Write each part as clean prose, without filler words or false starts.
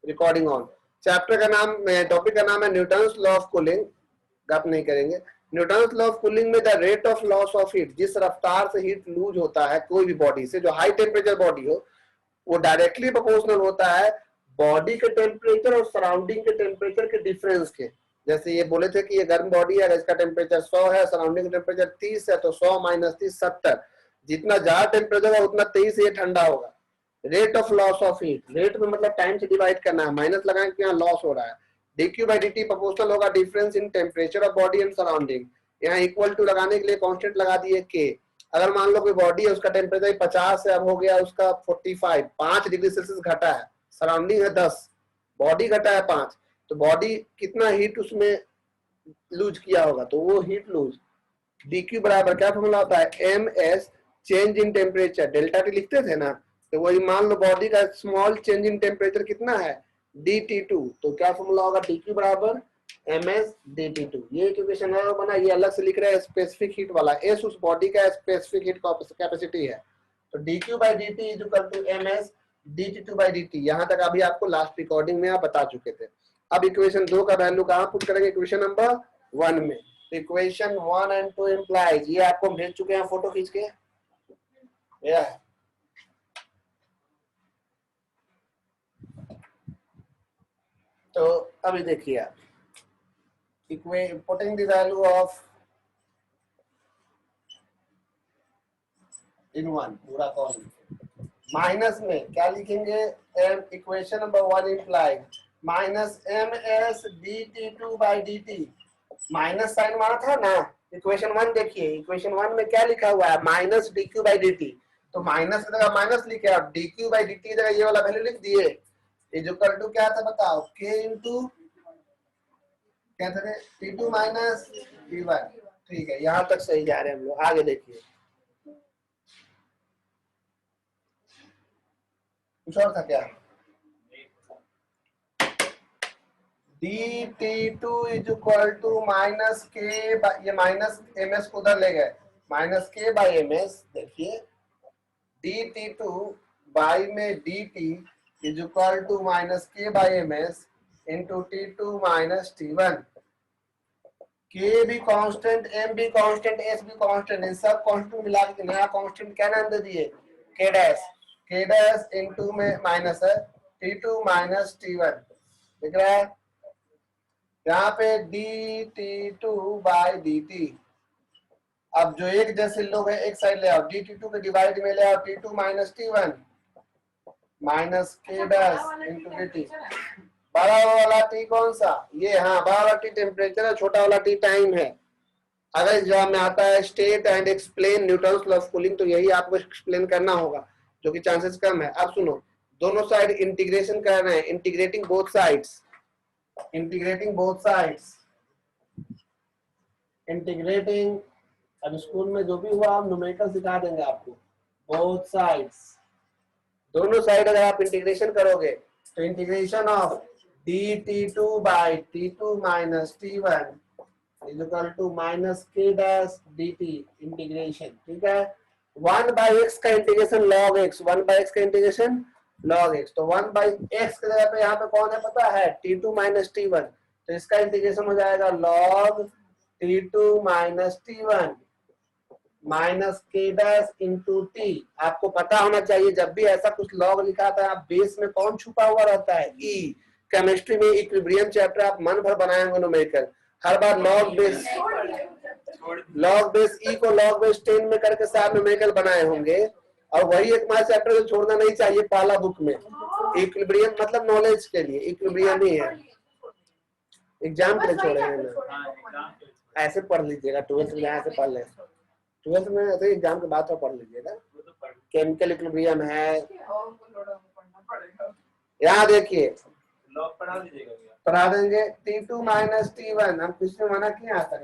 Recording on. Chapter का नाम, topic का नाम है न्यूटन्स लॉ ऑफ कूलिंग। गप नहीं करेंगे। न्यूटन्स लॉ ऑफ कूलिंग में the rate of loss of heat, जिस रफ्तार से हीट लूज होता है कोई भी बॉडी से, जो हाई टेम्परेचर बॉडी हो, वो डायरेक्टली प्रोपोर्शनल होता है बॉडी के टेम्परेचर और सराउंडिंग के टेम्परेचर के डिफरेंस के। जैसे ये बोले थे कि ये गर्म बॉडी है, इसका टेम्परेचर 100 है, सराउंडिंग टेम्परेचर 30 है, तो 100 - 30 70। जितना ज्यादा टेम्परेचर होगा उतना 23 ये ठंडा होगा। Rate of loss of heat, rate में मतलब टाइम से डिवाइड करना है, माइनस लगाएंगे कि यहाँ लॉस हो रहा है। dq by dt प्रोपोर्शनल होगा difference in temperature of body and surrounding. यहाँ इक्वल टू लगाने के लिए कांस्टेंट लगा दिए k। अगर मान लो कोई बॉडी है, उसका टेम्परेचर 50 है, अब हो गया उसका 45, 5 डिग्री सेल्सियस घटा है, सराउंडिंग है 10, बॉडी घटा है 5, तो बॉडी कितना हीट उसमें लूज किया होगा, तो वो हीट लूज। dq बराबर क्या फॉर्मूला होता है, ms change in temperature, delta T लिखते थे ना, तो वही मान लो बॉडी का स्मॉल चेंज इन टेम्परेचर कितना है, dt2, तो क्या फॉर्मूला होगा, dq बराबर ms dt2। ये इक्वेशन है बना, ये अलग से लिख रहे हैं स्पेसिफिक हीट वाला, s उस बॉडी का स्पेसिफिक हीट कैपेसिटी है, तो dq by dt is equal to ms dt2 by dt। यहां तक अभी आपको लास्ट रिकॉर्डिंग में आप बता चुके थे। अब इक्वेशन 2 का वैल्यू कहां पुट करेंगे, इक्वेशन नंबर 1 में। इक्वेशन 1 एंड 2 इंप्लाइज, ये आपको भेज चुके हैं फोटो खींच के, तो अभी देखिए आप, putting the value of in one, पूरा कॉलम माइनस में क्या लिखेंगे, equation number 1 implied minus ms dt2 by dt, minus sign मारा था ना इक्वेशन 1। देखिए इक्वेशन 1 में क्या लिखा हुआ है, माइनस dq by dt, तो माइनस की जगह माइनस लिखे और dq by dt की जगह ये वाला वैल्यू लिख दिए, इज इक्वल टू क्या था बताओ, k इंटू क्या था t2 माइनस t1। ठीक है, यहां तक सही जा रहे हैं हम लोग। आगे देखिए, कुछ और था क्या, dt2 is equal to minus k, ये माइनस ms को उधर ले गए, माइनस k बाई ms। देखिए dt2 बाई में dt is equal to minus k by ms into t2 minus t1। k भी कांस्टेंट, m भी कांस्टेंट, s भी कांस्टेंट, इन सब कांस्टेंट मिला के नया कांस्टेंट क्या नाम दे दिए, k डैश इंटू में माइनस है t2 माइनस t1, दिख रहा है यहाँ पे dt2 बाई dt। अब जो एक जैसे लोग हैं एक साइड ले आओ, dt2 के डिवाइड में ले आओ t2 minus t1 minus k dash into dt। बड़ा वाला t कौन सा, ये, हाँ बड़ा वाला t टेम्परेचर है, छोटा वाला t टाइम है। अगर एग्जाम में आता है state and explain Newton's law of cooling, तो यही आपको एक्सप्लेन करना होगा, जो कि चांसेस कम है। अब सुनो, दोनों साइड इंटीग्रेशन कर रहे हैं, integrating both sides, integrating both sides, integrating. अब स्कूल में जो भी हुआ हम न्यूमेरिकल सिखा देंगे आपको, बोथ साइड्स, दोनों साइड अगर आप इंटीग्रेशन करोगे तो integration of dt2 by t2 minus t1 is equal to minus k dash dt integration. ठीक है, 1 बाई x का integration log x, 1 by x का इंटीग्रेशन log x, तो 1 बाई x की जगह पे यहाँ पे कौन है पता है, t2 माइनस t1, तो इसका इंटीग्रेशन हो जाएगा log t2 minus t1 minus k dash into t। आपको पता होना चाहिए जब भी ऐसा कुछ लॉग लिखा था, आप बेस में कौन छुपा हुआ रहता है, e। केमिस्ट्री में इक्विलिब्रियम चैप्टर आप मन भर बनाए होंगे न्यूमेरिकल, हर बार लॉग बेस e को लॉग बेस 10 में करके सारे न्यूमेरिकल बनाए होंगे, और वही एक मास चैप्टर जो छोड़ना नहीं चाहिए पहला बुक में, इक्विलिब्रियम मतलब नॉलेज के लिए इक्विलिब्रियम ही है, एग्जाम के लिए छोड़ेंगे। ऐसे पढ़ लीजिएगा, 12th में ऐसे पढ़ ले, 12th में ऐसे एग्जाम के बाद तो पढ़ लीजिएगा, केमिकल इक्विलिब्रियम है। यहाँ देखिए पढ़ा देंगे t2 माइनस t1, हम कुछ में मना किए आज तक,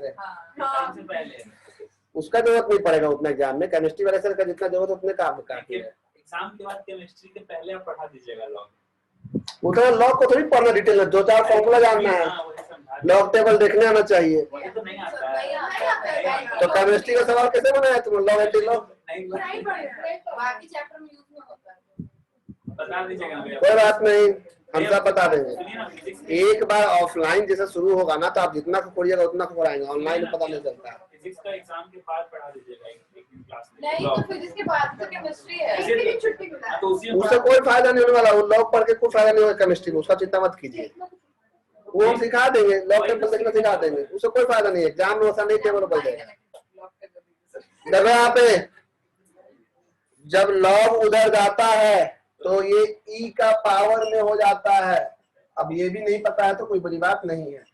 उसका जरूरत नहीं पड़ेगा उतना एग्जाम में, केमिस्ट्री वाले सर का जितना जरूरत है उतने काम काफी है। एग्जाम के बाद केमिस्ट्री के पहले आप पढ़ा दीजिएगा लॉग, उतना लॉग को थोड़ी पढ़ना डिटेल में, 2-4 फॉर्मूला जानना है, लॉग टेबल देखने आना चाहिए। तो नहीं आता है, तो केमिस्ट्री का सवाल कैसे बनाया तुम, लॉग एंटी लॉग बाकी चैप्टर में यूज नहीं होता है, बता दीजिएगा, कोई बात नहीं। हम सब बता देंगे। सुनिए ना, physics एक बार ऑफलाइन जैसे शुरू होगा ना तो आप जितना खोलिएगा उतना खोलाएंगे, ऑनलाइन पता नहीं चलता है। फिजिक्स का एग्जाम के बाद पढ़ा दीजिएगा एक दिन क्लास में। नहीं तो फिजिक्स के बाद तो केमिस्ट्री है, इसी इसी दिन दिन छुट्टी मिला है। तो उसी में उससे कोई फायदा नहीं होने वाला, वो लॉग पढ़ के कोई फायदा नहीं होगा केमिस्ट्री में, उसका चिंता मत कीजिए, वो हम सिखा देंगे, लॉग टेबल देखना सिखा देंगे, उससे कोई फायदा नहीं है, एग्जाम में वैसा नहीं टेबल बन जाएगा। देखो यहाँ पे जब लॉग उधर जाता है तो ये ई का पावर में हो जाता है। अब ये भी नहीं पता है तो कोई बड़ी बात नहीं है।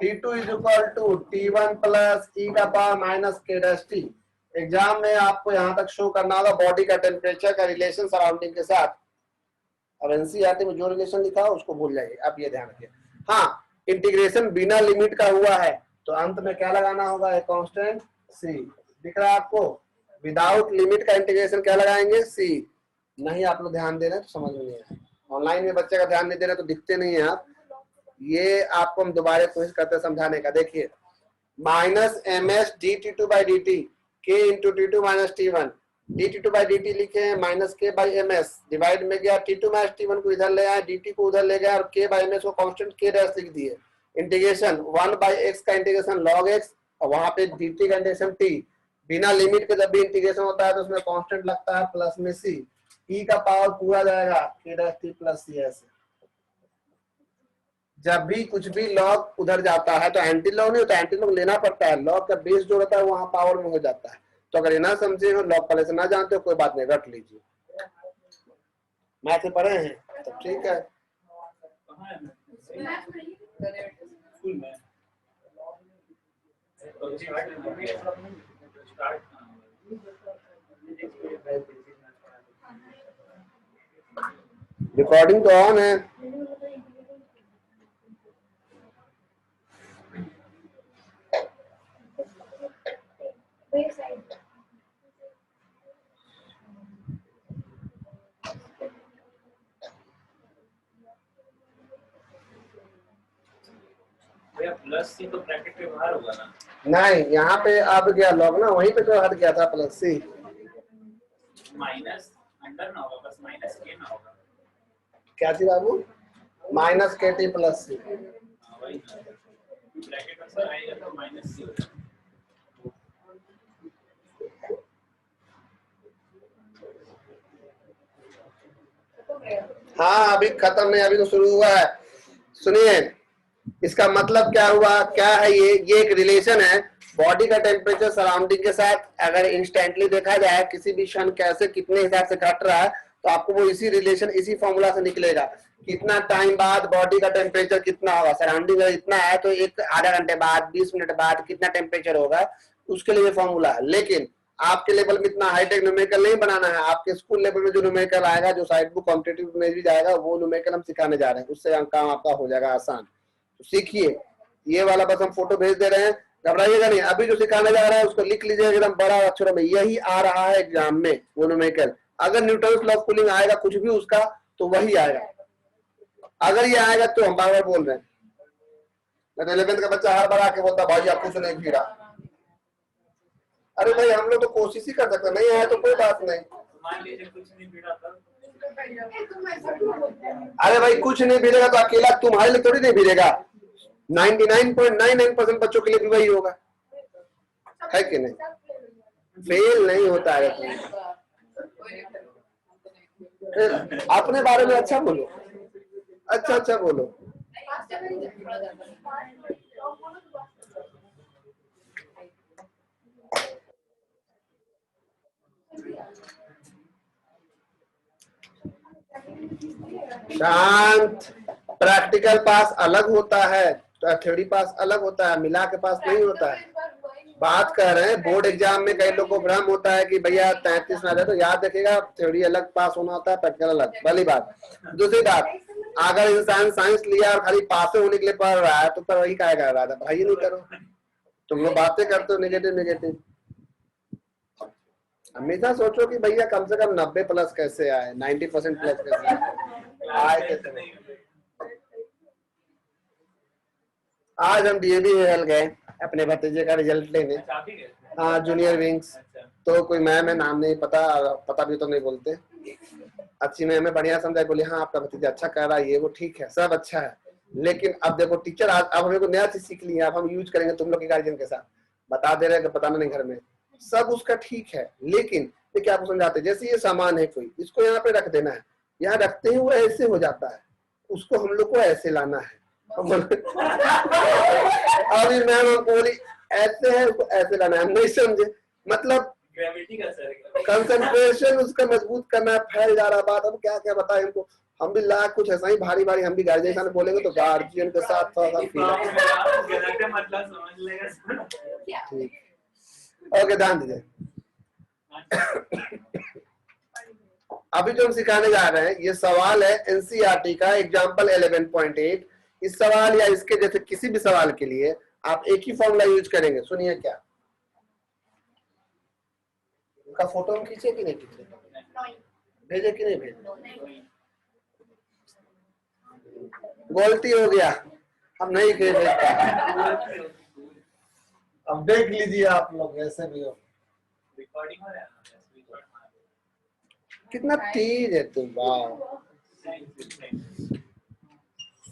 T2 is equal to T1 plus E का power minus K dash T. Exam में आपको यहाँ तक शो करना होगा बॉडी का टेम्परेचर का रिलेशन सराउंडिंग के साथ। अब एनसीईआरटी में जो रिलेशन लिखा हो उसको भूल जाइए, आप ये ध्यान रखिए। हाँ, इंटीग्रेशन बिना लिमिट का हुआ है तो अंत में क्या लगाना होगा, एक कांस्टेंट सी। दिख रहा है आपको? विदाउट लिमिट का इंटीग्रेशन क्या लगाएंगे, सी। नहीं आप लोग ध्यान दे रहे हैं तो समझ में नहीं आया। ऑनलाइन में बच्चे का ध्यान नहीं दे रहे तो दिखते नहीं है आप। ये आपको हम दोबारा कोशिश करते हैं समझाने का। देखिए, minus M S D T two by D T के into T two minus T one. D T two by D T लिखे हैं, माइनस के बाई एम एस डिवाइड में गया, T two minus T one को इधर ले आए, डी टी को उधर ले गया और के बाई एम एस को कॉन्स्टेंट के डैश लिख दिए। इंटीग्रेशन 1 बाई एक्स का इंटीग्रेशन लॉग एक्स और वहां पे डी टी का इंटीग्रेशन टी। बिना लिमिट के जब भी इंटीग्रेशन होता है तो उसमें कांस्टेंट लगता है प्लस में सी। ई का पावर पूरा जाएगा के डैश टी प्लस सी। ऐसे जब भी कुछ भी लॉग उधर जाता है तो एंटी लॉग नहीं होता, एंटी लॉग लेना पड़ता है। लॉग का बेस जो रहता है वहां पावर में हो जाता है। तो अगर ये ना समझे हो, लॉग पहले से ना जानते हो, कोई बात नहीं, रट लीजिए। मैथ पढ़े हैं तो ठीक है। स्कूल में रिकॉर्डिंग तो ऑन है। प्लस सी तो ब्रैकेट के बाहर होगा ना? नहीं, यहाँ पे अब गया लॉग ना, वहीं पे तो हट गया था प्लस सी। माइनस अंडर ना होगा, बस माइनस के ना होगा। क्या थी बाबू? माइनस के टी प्लस सी। वही ब्रैकेट में सर आएगा तो माइनस सी होगा। हाँ, अभी खत्म नहीं, अभी तो शुरू हुआ है। सुनिए, इसका मतलब क्या हुआ, क्या है ये एक रिलेशन है बॉडी का टेम्परेचर सराउंडिंग के साथ। अगर इंस्टेंटली देखा जाए किसी भी क्षण कैसे कितने हिसाब से घट रहा है तो आपको वो इसी रिलेशन, इसी फॉर्मूला से निकलेगा। कितना टाइम बाद बॉडी का टेम्परेचर कितना होगा, सराउंडिंग अगर इतना है तो एक आधा घंटे बाद, 20 मिनट बाद कितना टेम्परेचर होगा, उसके लिए फॉर्मूला है। लेकिन आपके लेवल में इतना हाईटेक न्यूमेरिकल नहीं बनाना है। आपके स्कूल लेवल में जो न्यूमेरिकल आएगा, जो साइड बुक कॉम्पिटिटिव में भी जाएगा, वो न्यूमेरिकल हम सिखाने जा रहे हैं। उससे काम आपका हो जाएगा आसान। तो सीखिए, ये वाला बस हम फोटो भेज दे रहे हैं, घबराइएगा नहीं। अभी जो सिखाने जा रहा है उसको लिख लीजिए एकदम बड़ा अक्षरों में, यही आ रहा है एग्जाम में वो न्यूमेरिकल। अगर न्यूटन्स लॉ ऑफ कूलिंग आएगा कुछ भी उसका तो वही आएगा। अगर ये आएगा तो हम बार बार बोल रहे हैं। 11th का बच्चा हर बार आके बोलता भाई आप कुछ नहीं भिड़ा। अरे भाई हम लोग तो कोशिश ही कर सकते, नहीं आया तो कोई बात नहीं। मान लीजिए कुछ नहीं भिड़ा था। अरे भाई कुछ नहीं भिड़ेगा तो अकेला तुम्हारे लिए थोड़ी नहीं भिड़ेगा, 99.99% बच्चों के लिए भी वही होगा, है कि नहीं? फेल नहीं होता है। अपने बारे में अच्छा बोलो, अच्छा बोलो। शांत। प्रैक्टिकल पास अलग होता है तो थ्योरी पास अलग होता है, मिला के पास नहीं होता है। बात कर रहे हैं बोर्ड एग्जाम में कई लोगों को भ्रम होता है कि भैया 33 में आ जाए तो याद रखिएगा थ्योरी अलग पास होना होता है, प्रैक्टिकल अलग। पहली बात। दूसरी बात, अगर इंसान साइंस लिया और खाली पास होने के लिए पढ़ रहा है तो पर वही काय कर रहा था, भाई नहीं करो। तुम लोग बातें करते हो नेगेटिव। हमेशा सोचो कि भैया कम से कम 90 प्लस कैसे आए, 90% प्लस कैसे आए कैसे नहीं। आज हम डीएवी हेल गए अपने भतीजे का रिजल्ट लेने। हाँ, जूनियर विंग्स। तो कोई मैम है, नाम नहीं पता भी तो नहीं बोलते। अच्छी में हमें बढ़िया समझाई, बोली हाँ आपका भतीजा अच्छा कर रहा है, ये वो ठीक है, सब अच्छा है, लेकिन अब देखो टीचर अब हमें को नया चीज सीख लिया, अब हम यूज करेंगे तुम लोग के गार्जियन के साथ, बता दे रहे हैं कि बताना नहीं घर में, सब उसका ठीक है, लेकिन देखिए आपको समझाते, जैसे ये सामान है कोई, इसको यहाँ पे रख देना है, यहाँ रखते ही वो ऐसे हो जाता है, उसको हम लोग को ऐसे लाना है। अभी मैम बोली ऐसे है, उसको ऐसे लाना है, हम नहीं समझे, मतलब ग्रेविटी का सर कंसंट्रेशन उसका मजबूत करना है, फैल जा रहा बात, अब क्या क्या बताए इनको, हम भी ला कुछ ऐसा ही भारी भारी, हम भी गार्जियन के सामने बोलेंगे तो गार्जियन के साथ थोड़ा सा फील मतलब समझ लेगा। ठीक, ओके ध्यान दीजिए। अभी जो हम सिखाने जा रहे हैं ये सवाल है एनसीईआरटी का एग्जाम्पल 11.8। इस सवाल या इसके जैसे किसी भी सवाल के लिए आप एक ही फॉर्मूला यूज करेंगे, सुनिए क्या, उनका फोटो हम खींचे कि नहीं खींचे, भेजे कि नहीं भेजे, गलती हो गया, हम नहीं भेजता, अब देख लीजिए आप लोग ऐसे भी हो, रिकॉर्डिंग हो रहा है, कितना तेज है तुम, वाह।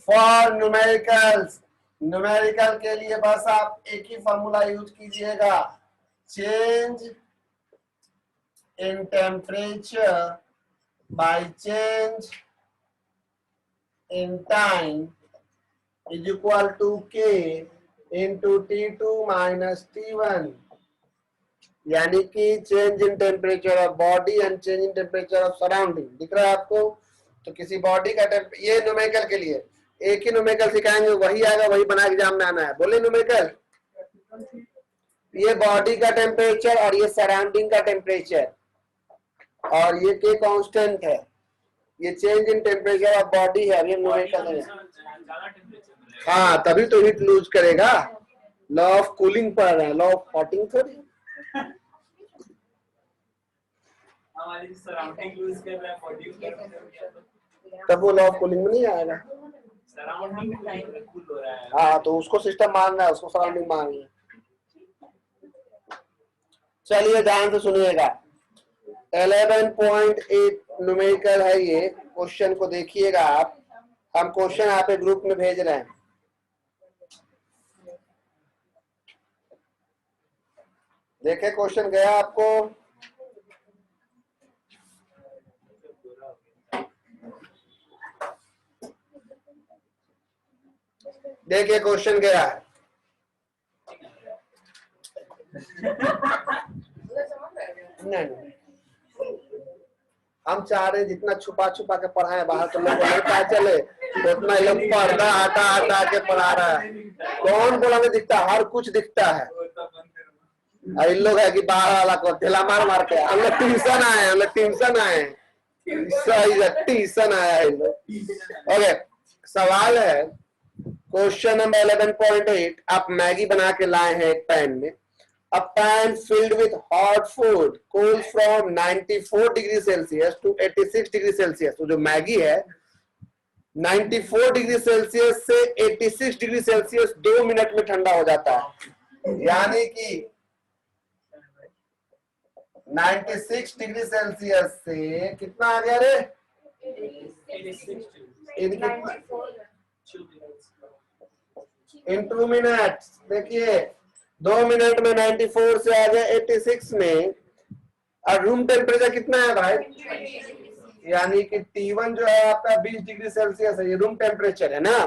फॉर न्यूमेरिकल्स, न्यूमेरिकल के लिए बस आप एक ही फॉर्मूला यूज कीजिएगा, change in temperature by change in time is equal to K into T2 minus T1, यानी कि change in temperature of body and change in temperature of surrounding, दिख रहा है आपको, तो किसी बॉडी का ये न्यूमेरिकल के लिए एक ही न्यूमेरिकल सिखाएंगे, वही आएगा, वही बना एग्जाम में आना है, बोले न्यूमेरिकल, ये बॉडी का टेम्परेचर और ये सराउंडिंग का टेम्परेचर, और ये के कांस्टेंट है, ये change in temperature of body है, ये न्यूमेरिकल है, हाँ तभी तो हीट लूज करेगा, लॉ ऑफ कूलिंग पढ़ रहे हैं, लॉ ऑफ हॉटिंग थोड़ी, हमारी सराउंडिंग यूज कर रहा है, बॉडी यूज कर रहा है, तब वो लॉ ऑफ कूलिंग में नहीं आएगा, सराउंडिंग कूल हो रहा है, हाँ तो उसको सिस्टम मानना है, उसको सराउंडिंग मानना है। चलिए ध्यान से सुनिएगा, 11.8 न्यूमेरिकल है ये, क्वेश्चन को देखिएगा आप, हम क्वेश्चन यहाँ पे ग्रुप में भेज रहे हैं, देखे क्वेश्चन गया आपको, देखिए क्वेश्चन गया है, नहीं हम चाह रहे जितना छुपा छुपा के पढ़ाए बाहर तो लोग नहीं पता चले, तो उतना लोग पर्दा हटा हटा के पढ़ा रहा है, कौन बोला नहीं दिखता, हर कुछ दिखता है, इन लोग है कि बाहर वाला को ढेला मार मार के, हम लोग ट्यूशन आए, हम लोग ट्यूशन आए, सही ट्यूशन आया है इन लोग। ओके सवाल है क्वेश्चन नंबर 11.8, आप मैगी बना के लाए हैं एक पैन में, a pan filled with hot food cools from 94 degree Celsius to 86 degree Celsius, तो जो मैगी है 94 डिग्री सेल्सियस से 86 डिग्री सेल्सियस 2 मिनट में ठंडा हो जाता है, यानी कि 96 डिग्री सेल्सियस से कितना आ गया रे, इन 2 मिनट, देखिए 2 मिनट में 94 से आ गया 86 में, और रूम टेम्परेचर कितना है भाई, यानी कि T1 जो है आपका 20 डिग्री सेल्सियस है, ये रूम टेम्परेचर है ना,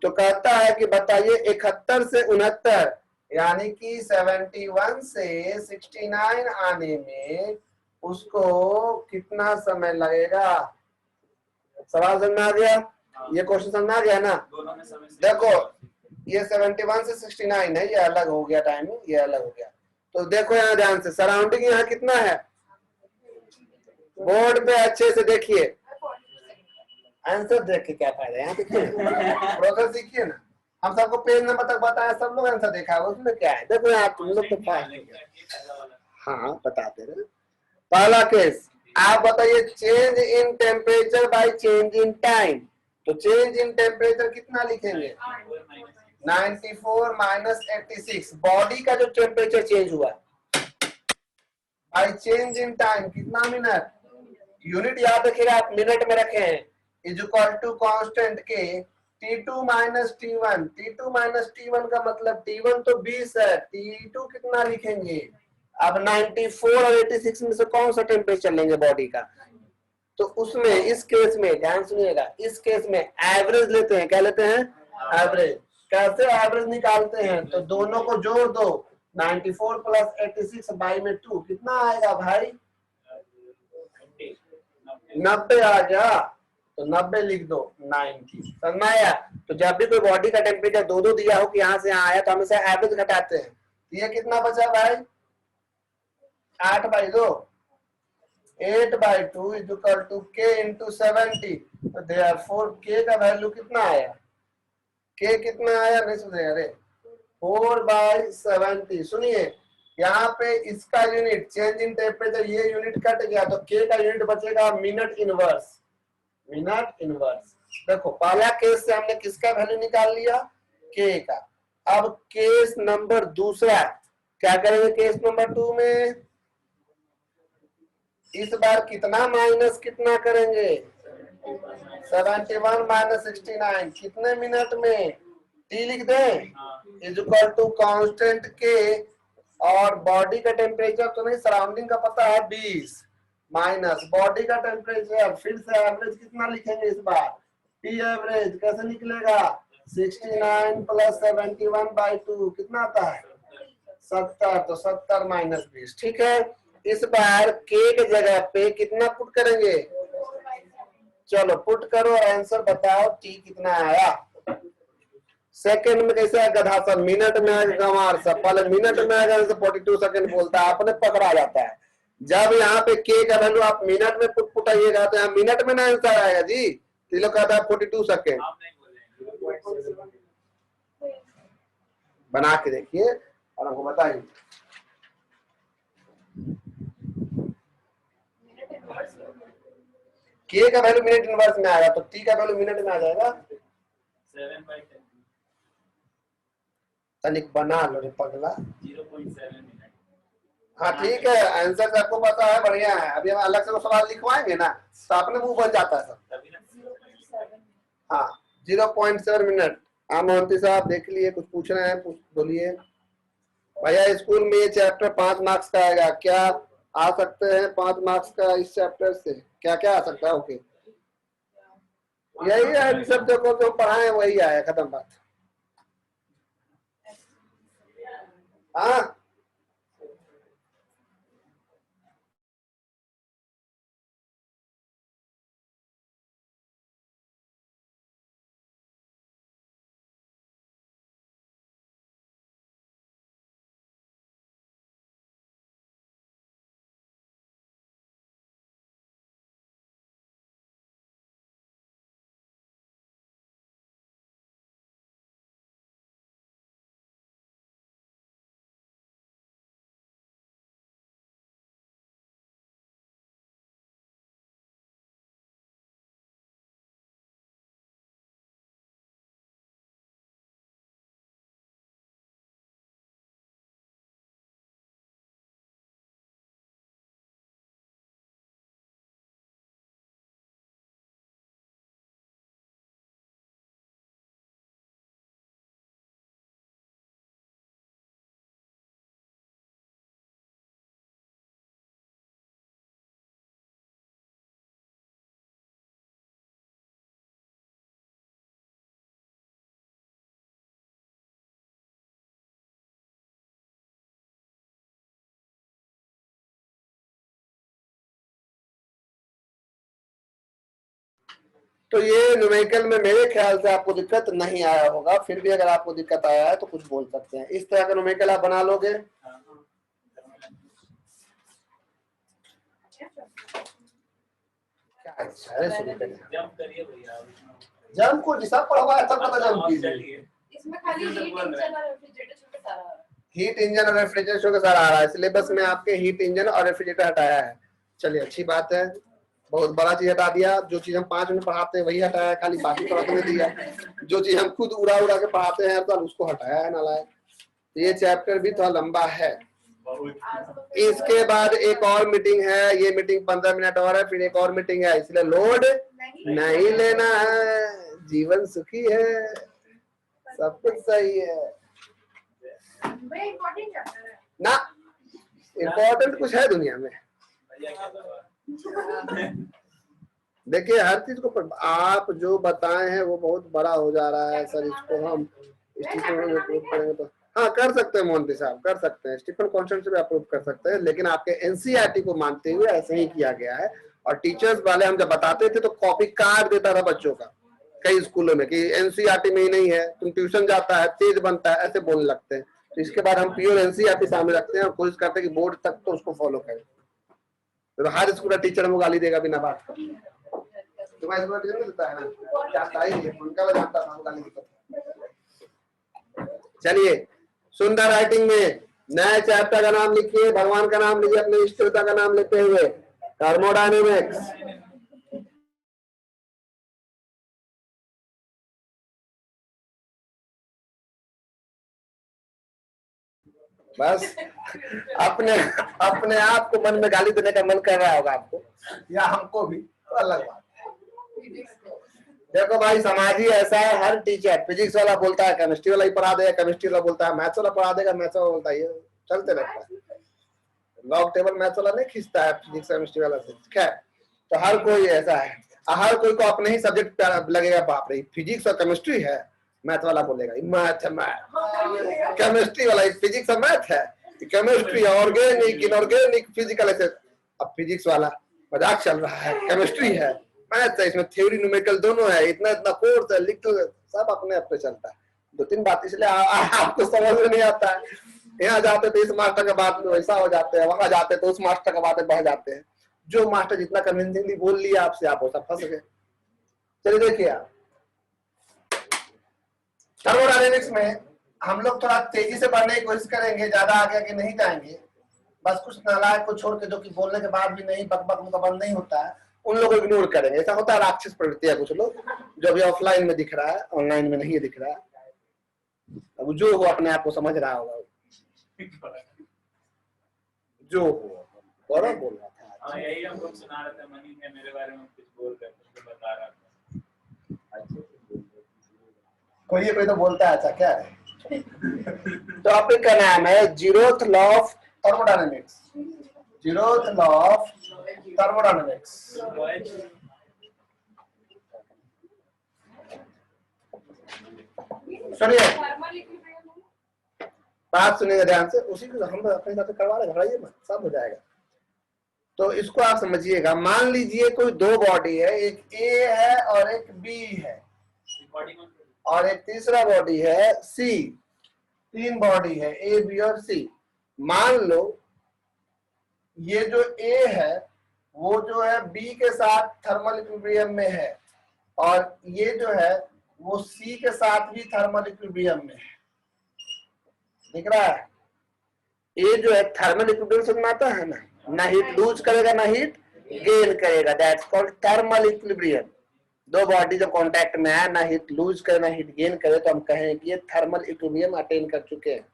तो कहता है कि बताइए 71 से 69 यानी कि 71 से 69 आने में उसको कितना समय लगेगा, सवाल समझ में आ गया, ये क्वेश्चन समझ में आ गया ना, देखो ये 71 से 69 है, ये अलग हो गया टाइम, ये अलग हो गया, तो देखो यहाँ ध्यान से, सराउंडिंग यहाँ कितना है, बोर्ड पे अच्छे से देखिए, आंसर देख के क्या फायदा, यहाँ देखिए प्रोसेस सीखिए ना, हम सबको पेज नंबर तक बताया, सब लोग आंसर देखा है, उसमें क्या है, देखो यहाँ तुम लोग तो फास्ट हो गया, हाँ बताते रहे। पहला केस, आप बताइए change in temperature by change in time, तो चेंज इन टेम्परेचर कितना लिखेंगे, 94 माइनस 86, बॉडी का जो टेम्परेचर चेंज हुआ, बाय चेंज इन टाइम कितना मिनट, यूनिट याद रखिएगा आप, मिनट में रखे हैं, इज इक्वल टू कांस्टेंट के T2 minus T1। T2 minus T1 का मतलब T1 तो 20 है, T2 कितना लिखेंगे? अब 94 और 86 में से कौन सा टेम्परेचर लेंगे बॉडी का? तो उसमें इस केस में ध्यान सुनिएगा, इस केस में एवरेज लेते हैं। क्या लेते हैं? एवरेज। कैसे एवरेज निकालते हैं? तो दोनों को जोड़ दो, 94 प्लस 86 बाई में 2 कितना आएगा भाई? 90 आ गया, तो 90 लिख दो, 90। समझ में आया? तो जब भी कोई बॉडी का टेम्परेचर दो दो दिया हो कि यहाँ से यहाँ आया, तो हम इसे एवरेज घटाते हैं। ये कितना बचा भाई? 8/2, 8/2 is equal to k into 70। तो देयरफॉर k का वैल्यू कितना आया? k कितना आया? नहीं सुने? अरे 4/70। सुनिए, यहाँ पे इसका यूनिट चेंज इन टेम्परेचर, ये यूनिट कट गया, तो k का यूनिट बचेगा मिनट इनवर्स। Minute inverse. देखो पहला केस से हमने किसका वैल्यू निकाल लिया? k का। अब केस नंबर दूसरा क्या करेंगे? केस नंबर 2 में इस बार कितना माइनस कितना करेंगे? 71 माइनस 69 कितने मिनट में? टी लिख दें इज इक्वल टू कांस्टेंट के, और बॉडी का टेम्परेचर तो नहीं, सराउंडिंग का पता है 20 माइनस बॉडी का टेम्परेचर। फिर से एवरेज कितना लिखेंगे इस बार? पी एवरेज कैसे निकलेगा? 69 प्लस 71/2 कितना आता है? 70। तो 70 माइनस 20। ठीक है, इस बार k की जगह पे कितना पुट करेंगे? चलो पुट करो, आंसर बताओ t कितना आया? सेकंड में कैसे आएगा? गधा सब मिनट में आएगा, गंवार सब पहले मिनट में आएगा, 42 सेकंड बोलता है, अपने पकड़ा जाता है। जब यहाँ पे k का वैल्यू आप मिनट में पुटाइएगा तो यहाँ मिनट में ना आंसर आएगा जी। तो लोग कहता है 42 सेकंड। बना के देखिए और हमको बताइए। k का वैल्यू मिनट इनवर्स में आएगा, तो t का वैल्यू मिनट में आ जाएगा। 7/10 तनिक बना लो रे पगला। 0.7 मिनट। हाँ ठीक है, आंसर तो आपको पता है, बढ़िया है। अभी हम अलग से सवाल लिखवाएंगे ना, तो अपने मुंह बन जाता है सब। हाँ 0.7 मिनट। हाँ मोहंती साहब देख लिए, कुछ पूछ रहे हैं, बोलिए। भैया स्कूल में ये चैप्टर 5 मार्क्स का आएगा, क्या आ सकते हैं 5 मार्क्स का इस चैप्टर से? क्या क्या आ सकता है? ओके, यही है सब जो पढ़ाए वही आया, खत्म बात। हाँ तो ये न्यूमेरिकल में मेरे ख्याल से आपको दिक्कत नहीं आया होगा। फिर भी अगर आपको दिक्कत आया है तो कुछ बोल सकते हैं। इस तरह का न्यूमेरिकल आप बना लोगे। क्या अच्छा है, जंप करिए भैया। जंप को जिसा पढ़वा है तब पता जंप कीजिए। इसमें खाली हीट इंजन और रेफ्रिजरेटर छोटे सारा हीट इंजन और रेफ्रिजरेटर का सारा आ रहा है सिलेबस में, आपके हीट इंजन और रेफ्रिजरेटर हटाया है। चलिए अच्छी बात है, बहुत बड़ा चीज हटा दिया। जो चीज हम 5 मिनट पढ़ाते हैं वही हटाया, खाली बाकी पढ़ाते नहीं दिया। जो चीज हम खुद उड़ा उड़ा के पढ़ाते हैं तो उसको हटाया है नालायक। ये चैप्टर भी थोड़ा लंबा है, बहुत इसके बाद एक और मीटिंग है, ये मीटिंग 15 मिनट और है, फिर एक और मीटिंग है, इसलिए लोड नहीं लेना है, जीवन सुखी है, सब कुछ सही है बड़े इम्पोर्टेंट चैप्टर है ना। इम्पोर्टेंट कुछ है दुनिया में? भैया क्या हुआ? देखिए हर चीज को आप जो बताए हैं वो बहुत बड़ा हो जा रहा है सर, इसको हम स्टीफन में अप्रूव करेंगे तो हाँ कर सकते हैं, मोहंती साहब कर सकते हैं, स्टीफन कॉन्स्टेंट से भी अप्रूव कर सकते हैं, लेकिन आपके एनसीईआरटी को मानते हुए ऐसे ही किया गया है। और टीचर्स वाले हम जब बताते थे तो कॉपी कार्ड देता था बच्चों का कई स्कूलों में कि एनसीईआरटी में ही नहीं है, तुम ट्यूशन जाता है तेज बनता है, ऐसे बोलने लगते हैं। तो इसके बाद हम प्योर एनसीईआरटी सामने रखते हैं और कोशिश करते हैं कि बोर्ड तक तो उसको फॉलो करें। तो हर स्कूल का टीचर हमको गाली देगा बिना बात का, तुम्हारे स्कूल टीचर नहीं देता है ना, जानता ही नहीं, उनका मैं जानता था गाली देता था। चलिए सुंदर राइटिंग में नए चैप्टर का नाम लिखिए, भगवान का नाम लीजिए, अपने इष्ट देवता का नाम लेते हुए, थर्मोडायनेमिक्स। बस अपने अपने आप को मन में गाली देने का मन कर रहा होगा आपको या हमको भी, तो अलग बात है। देखो भाई समाज ही ऐसा है, हर टीचर फिजिक्स वाला बोलता है केमिस्ट्री वाला ही पढ़ा देगा, केमिस्ट्री वाला बोलता है मैथ्स वाला पढ़ा देगा, मैथ्स वाला बोलता है, ये चलते रहता है। लॉग टेबल मैथ्स वाला नहीं खींचता है फिजिक्स केमिस्ट्री वाला से। खैर तो हर कोई ऐसा है, हर कोई को अपने ही सब्जेक्ट लगेगा, बाप रे फिजिक्स और केमिस्ट्री है, मैथ वाला बोलेगा मैथ है, मैथ केमिस्ट्री वाला फिजिक्स और मैथ है, केमिस्ट्री ऑर्गेनिक इनऑर्गेनिक फिजिकल ऐसे। अब फिजिक्स वाला मजाक चल रहा है, केमिस्ट्री है मैथ है, इसमें थ्योरी न्यूमेरिकल दोनों है, इतना इतना कोर्स है, लिख सब अपने अपने चलता है। दो तीन बात इसलिए आपको समझ में नहीं आता है, यहाँ जाते तो इस मास्टर का बात में वैसा हो जाते हैं, वहां जाते तो उस मास्टर का बातें बह जाते हैं, जो मास्टर जितना कन्विंसिंगली बोल लिया आपसे आप वैसा फंस गए। चलिए देखिए आप थर्मोडायनेमिक्स में हम लोग थोड़ा तेजी से बढ़ने की कोशिश करेंगे, ज्यादा आगे आगे नहीं जाएंगे, बस कुछ नालायक को छोड़ के जो कि बोलने के बाद भी नहीं बक बक उनका बंद नहीं होता है, उन लोगों को इग्नोर करेंगे। ऐसा होता है राक्षस प्रवृत्ति है कुछ लोग, जो अभी ऑफलाइन में दिख रहा है ऑनलाइन में नहीं दिख रहा है, अब जो हो अपने आप को समझ रहा होगा, जो हो बड़ा बोल रहा था। हाँ यही हम लोग सुना रहे थे, मनी ने मेरे बारे में कुछ बोल कर मुझे बता रहा था। कोई तो बोलता है अच्छा क्या है। टॉपिक का नाम है zeroth law of thermodynamics, zeroth law of thermodynamics. सुनिए बात सुनिएगा ध्यान से, उसी को हम अपने हिसाब से करवा रहे, घबराइए मत, सब हो जाएगा। तो इसको आप समझिएगा, मान लीजिए कोई दो बॉडी है, एक ए है और एक बी है, और एक तीसरा बॉडी है सी, तीन बॉडी है ए बी और सी। मान लो ये जो ए है वो जो है बी के साथ थर्मल इक्विलिब्रियम में है, और ये जो है वो सी के साथ भी थर्मल इक्विलिब्रियम में है, दिख रहा है। ए जो है थर्मल इक्विलिब्रियम से बनाता है ना हीट लूज करेगा ना हीट गेन करेगा, दैट्स कॉल्ड थर्मल इक्विलिब्रियम। दो बॉडी जब कांटेक्ट में है, ना हीट लूज करे ना हीट गेन करे, तो हम कहें कि ये थर्मल इक्विलिब्रियम अटेन कर चुके हैं।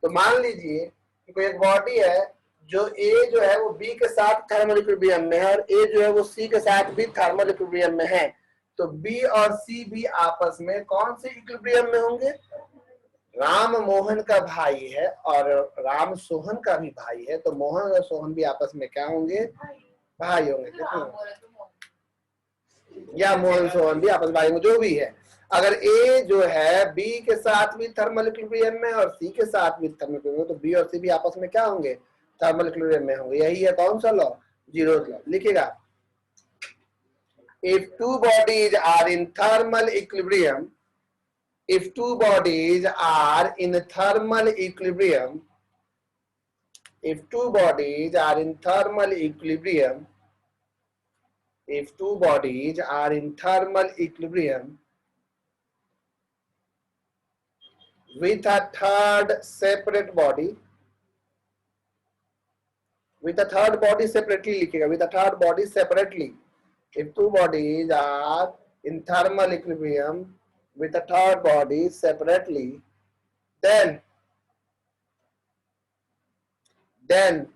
तो मान लीजिए कि कोई एक बॉडी है जो ए जो है वो बी के साथ थर्मल इक्विलिब्रियम में है, और ए जो है वो सी के साथ भी थर्मल इक्विलिब्रियम में है, तो बी और सी भी आपस में कौन से इक्विलिब्रियम में होंगे? राम मोहन का भाई है और राम सोहन का भी भाई है, तो मोहन और सोहन भी आपस में क्या होंगे? भाई होंगे। कितने या मोहन सोहन भी आपस भाई में, जो भी है। अगर ए जो है बी के साथ भी थर्मल इक्विलिब्रियम में और सी के साथ भी थर्मल इक्विलिब्रियम में, तो बी और सी भी आपस में क्या होंगे? थर्मल इक्विलिब्रियम में होंगे। यही है कौन सा लॉ? Zeroth law. लिखिएगा, if two bodies are in thermal equilibrium, if two bodies are in thermal equilibrium, if two bodies are in thermal equilibrium, if two bodies are in thermal equilibrium with a third separate body, with a third body separately लिखेगा, with a third body separately, if two bodies are in thermal equilibrium with a third body separately, then then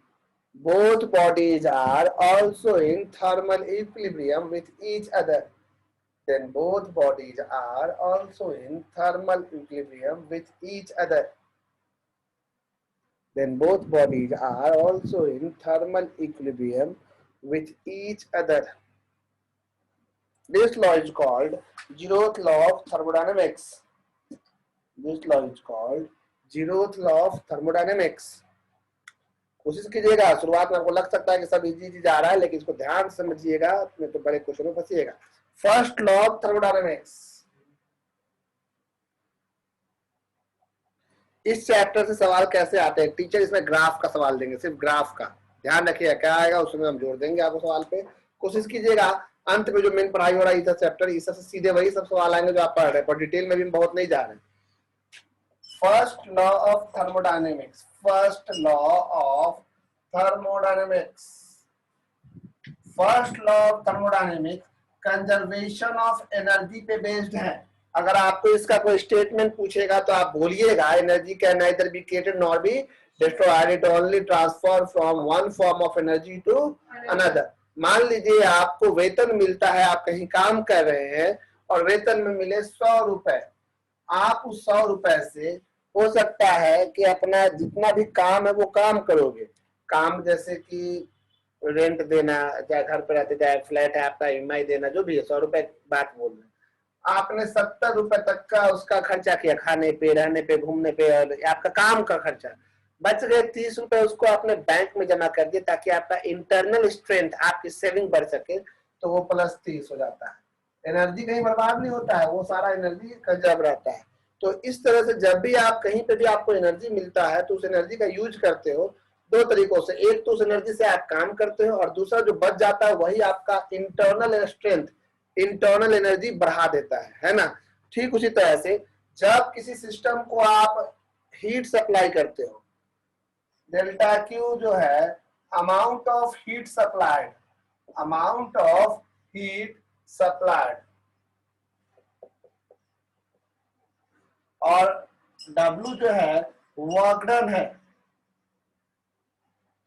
both bodies are also in thermal equilibrium with each other. Then both bodies are also in thermal equilibrium with each other. Then both bodies are also in thermal equilibrium with each other. This law is called zeroth law of thermodynamics. This law is called zeroth law of thermodynamics. कोशिश कीजिएगा, शुरुआत में आपको लग सकता है कि सब इजी चीज आ रहा है, लेकिन इसको ध्यान से समझिएगा, नहीं तो बड़े क्वेश्चन में फंसिएगा। फर्स्ट लॉ ऑफ थर्मोडायनेमिक्स, इस चैप्टर से सवाल कैसे आते हैं? टीचर इसमें ग्राफ का सवाल देंगे, सिर्फ ग्राफ का ध्यान रखिएगा, क्या आएगा उसमें हम जोड़ देंगे आपको सवाल पे। कोशिश कीजिएगा अंत में जो मेन पढ़ाई हो रहा है इस चैप्टर, इस से सीधे वही सब सवाल आएंगे जो आप पढ़ रहे हैं, पर डिटेल में भी बहुत नहीं जा रहे हैं। First law of thermodynamics, first law of thermodynamics, first law of thermodynamics conservation of energy पे बेस्ड है। अगर आपको इसका कोई स्टेटमेंट पूछेगा तो आप बोलिएगा energy can neither be created nor be destroyed, it only transfer from one form of energy to another. मान लीजिए आपको वेतन मिलता है, आप कहीं काम कर रहे हैं और वेतन में मिले 100 रुपए, आप उस 100 रुपए से हो सकता है कि अपना जितना भी काम है वो काम करोगे, काम जैसे कि रेंट देना, चाहे घर पे रहते चाहे फ्लैट है आपका, EMI देना, जो भी है, 100 रुपए बात बोल रहे हैं, आपने 70 रुपए तक का उसका खर्चा किया, खाने पे, रहने पे, घूमने पे, और आपका काम का खर्चा बच गए 30 रुपए, उसको आपने बैंक में जमा कर दिया ताकि आपका इंटरनल स्ट्रेंथ, आपकी सेविंग बढ़ सके, तो वो +30 हो जाता है। एनर्जी कहीं बर्बाद नहीं होता है, वो सारा एनर्जी कंजर्व रहता है। तो इस तरह से जब भी आप कहीं पे भी आपको एनर्जी मिलता है तो उस एनर्जी का यूज करते हो दो तरीकों से, एक तो उस एनर्जी से आप काम करते हो, और दूसरा जो बच जाता है वही आपका इंटरनल स्ट्रेंथ, इंटरनल एनर्जी बढ़ा देता है ना। ठीक उसी तरह से जब किसी सिस्टम को आप हीट सप्लाई करते हो, डेल्टा क्यू जो है amount of heat supplied, amount of heat supplied, और W जो है वर्क डन है।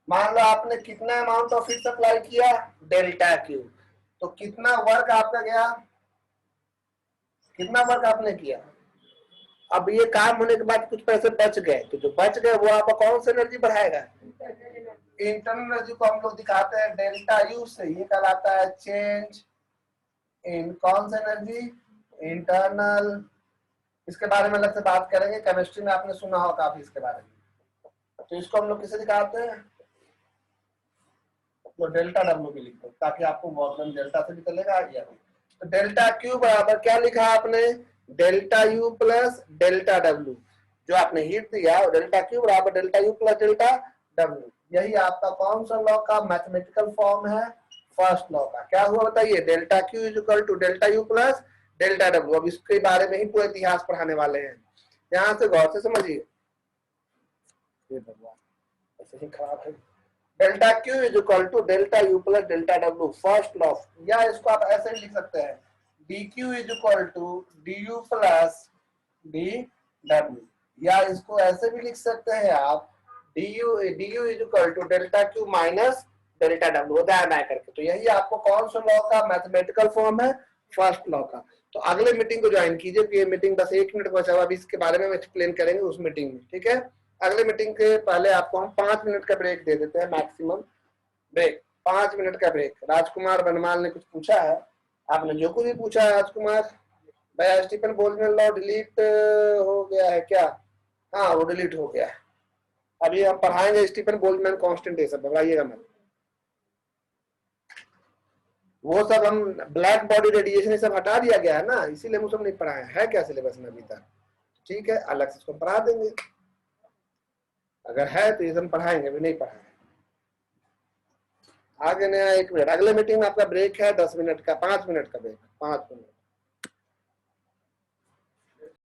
मान लो आपने कितना अमाउंट ऑफ हीट सप्लाई किया, डेल्टा क्यू, तो कितना वर्क आपका गया, कितना वर्क आपने किया। अब ये काम होने के बाद कुछ पैसे बच गए, तो जो बच गए वो आपका कौन सा एनर्जी बढ़ाएगा, इंटरनल एनर्जी को हम लोग दिखाते हैं डेल्टा यू से, ये कहलाता है चेंज इन कौन सा एनर्जी, इंटरनल। इसके बारे में अलग से बात करेंगे, केमिस्ट्री में आपने सुना होगा काफी इसके बारे में। तो इसको हम लोग किसे दिखाते हैं, तो डेल्टा डब्ल्यू भी लिखते हैं ताकि आपको वर्क डन डेल्टा से भी चलेगा आ गया। तो डेल्टा क्यू बराबर क्या लिखा आपने, delta U plus delta W, जो आपने हीट दिया, और डेल्टा क्यू बराबर delta U plus delta W. यही आपका कौन सा लॉ का मैथमेटिकल फॉर्म है, फर्स्ट लॉ का। क्या हुआ बताइए, delta Q is equal to delta U plus delta W. अब इसके बारे में ही पूरा इतिहास पढ़ाने वाले हैं, यहां से गौर से समझिए। ऐसे ही खराब है, delta Q is equal to delta U plus delta W, first law. या इसको आप ऐसे भी लिख सकते हैं, D Q is equal to D U plus D W, या इसको ऐसे भी लिख सकते हैं आप, D U is equal to delta Q minus delta W, दाएं बाएं करके। तो यही आपको कौन सा लॉ का मैथमेटिकल फॉर्म है, फर्स्ट लॉ का। तो अगले मीटिंग को ज्वाइन कीजिए, ये मीटिंग बस 1 मिनट बचा हुआ, अभी इसके बारे में हम एक्सप्लेन करेंगे उस मीटिंग में, ठीक है। अगले मीटिंग के पहले आपको हम 5 मिनट का ब्रेक दे देते हैं, मैक्सिमम ब्रेक 5 मिनट का ब्रेक। राजकुमार बनमाल ने कुछ पूछा है, आपने जो कुछ भी पूछा है राजकुमार भाई, स्टीफन बोल्ट्जमैन लॉ डिलीट हो गया है क्या? हाँ वो डिलीट हो गया है। अभी हम पढ़ाएंगे स्टीफन बोल्ट्जमैन कांस्टेंट, ये सब घबराइएगा मत, वो सब हम ब्लैक बॉडी रेडिएशन ये सब हटा दिया गया है ना, इसीलिए हम सब नहीं पढ़ाया है क्या सिलेबस में अभी तक, ठीक है। अलग से इसको पढ़ा देंगे, अगर है तो ये सब पढ़ाएंगे, अभी नहीं पढ़ाए। आगे नया 1 मिनट, अगले मीटिंग में आपका ब्रेक है 10 मिनट का, 5 मिनट का ब्रेक, 5 मिनट।